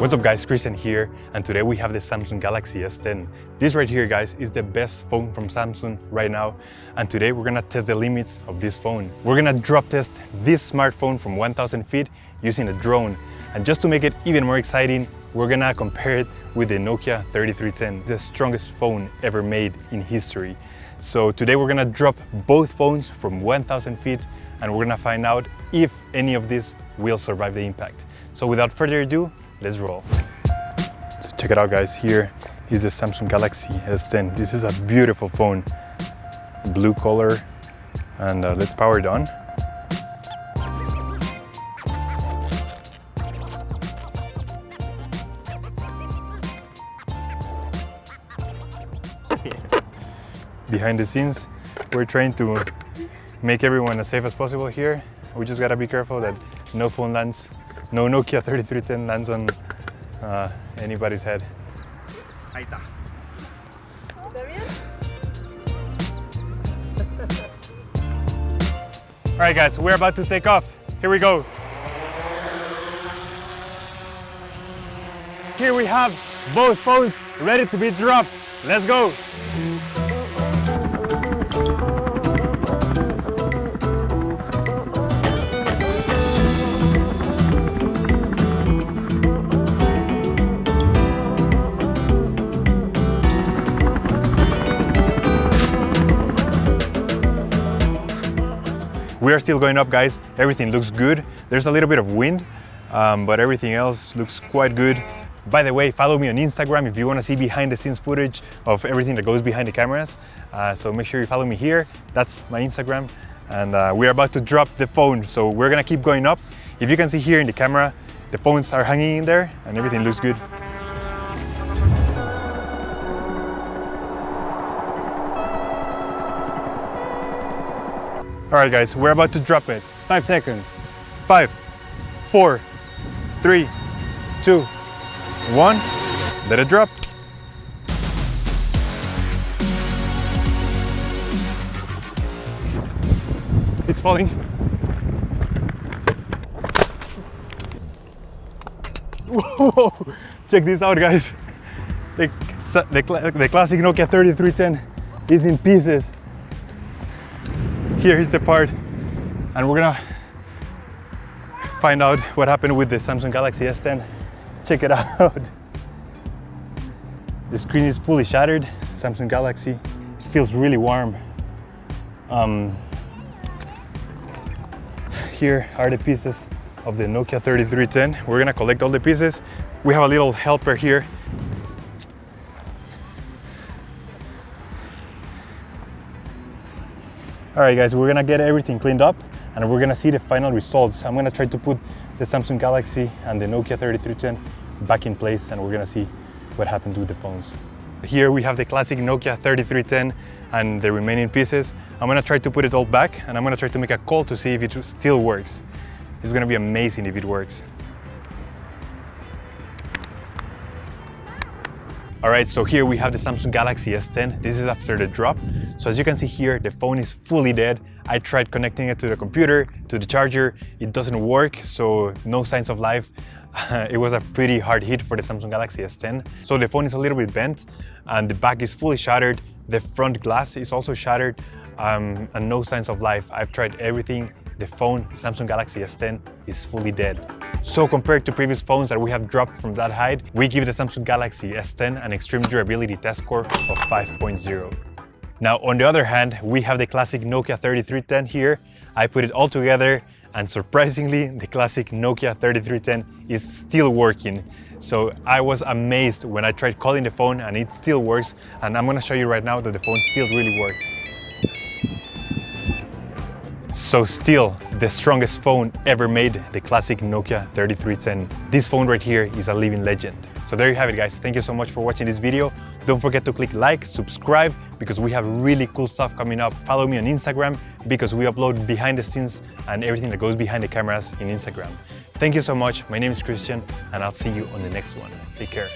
What's up guys, Christian here, and today we have the Samsung Galaxy S10. This right here guys is the best phone from Samsung right now, and today we're gonna test the limits of this phone. We're gonna drop test this smartphone from 1000 feet using a drone, and just to make it even more exciting, we're gonna compare it with the Nokia 3310, the strongest phone ever made in history. So today we're gonna drop both phones from 1000 feet and we're gonna find out if any of these will survive the impact. So without further ado, let's roll. So check it out guys, here is the Samsung Galaxy S10. This is a beautiful phone, blue color, and let's power it on. Behind the scenes, we're trying to make everyone as safe as possible here. We just gotta be careful that no phone lands, no Nokia 3310 lands on anybody's head. Ahí está. All right guys, we're about to take off. Here we go. Here we have both phones ready to be dropped. Let's go. We are still going up guys, everything looks good. There's a little bit of wind, but everything else looks quite good. By the way, follow me on Instagram if you want to see behind the scenes footage of everything that goes behind the cameras. So make sure you follow me here, that's my Instagram. And we're about to drop the phone, so we're gonna keep going up. If you can see here in the camera, the phones are hanging in there and everything looks good. All right guys, we're about to drop it. 5 seconds. 5, 4, 3, 2, 1. Let it drop. It's falling. Whoa! Check this out guys. The classic Nokia 3310 is in pieces. Here is the part, and we're gonna find out what happened with the Samsung Galaxy S10. Check it out. The screen is fully shattered. Samsung Galaxy. It feels really warm. Here are the pieces of the Nokia 3310. We're gonna collect all the pieces. We have a little helper here. All right guys, we're gonna get everything cleaned up and we're gonna see the final results. I'm gonna try to put the Samsung Galaxy and the Nokia 3310 back in place and we're gonna see what happens with the phones. Here we have the classic Nokia 3310 and the remaining pieces. I'm gonna try to put it all back and I'm gonna try to make a call to see if it still works. It's gonna be amazing if it works. All right, so here we have the Samsung Galaxy S10. This is after the drop. So as you can see here, the phone is fully dead. I tried connecting it to the computer, to the charger. It doesn't work, so no signs of life. It was a pretty hard hit for the Samsung Galaxy S10. So the phone is a little bit bent and the back is fully shattered. The front glass is also shattered and no signs of life. I've tried everything. The phone, the Samsung Galaxy S10, is fully dead. So compared to previous phones that we have dropped from that height, we give the Samsung Galaxy S10 an extreme durability test score of 5.0. Now on the other hand, we have the classic Nokia 3310 here. I put it all together and surprisingly, the classic Nokia 3310 is still working. So I was amazed when I tried calling the phone and it still works. And I'm gonna show you right now that the phone still really works. So still, the strongest phone ever made, the classic Nokia 3310. This phone right here is a living legend. So there you have it guys, thank you so much for watching this video. Don't forget to click like, subscribe, because we have really cool stuff coming up. Follow me on Instagram, because we upload behind the scenes and everything that goes behind the cameras in Instagram. Thank you so much, my name is Christian, and I'll see you on the next one. Take care.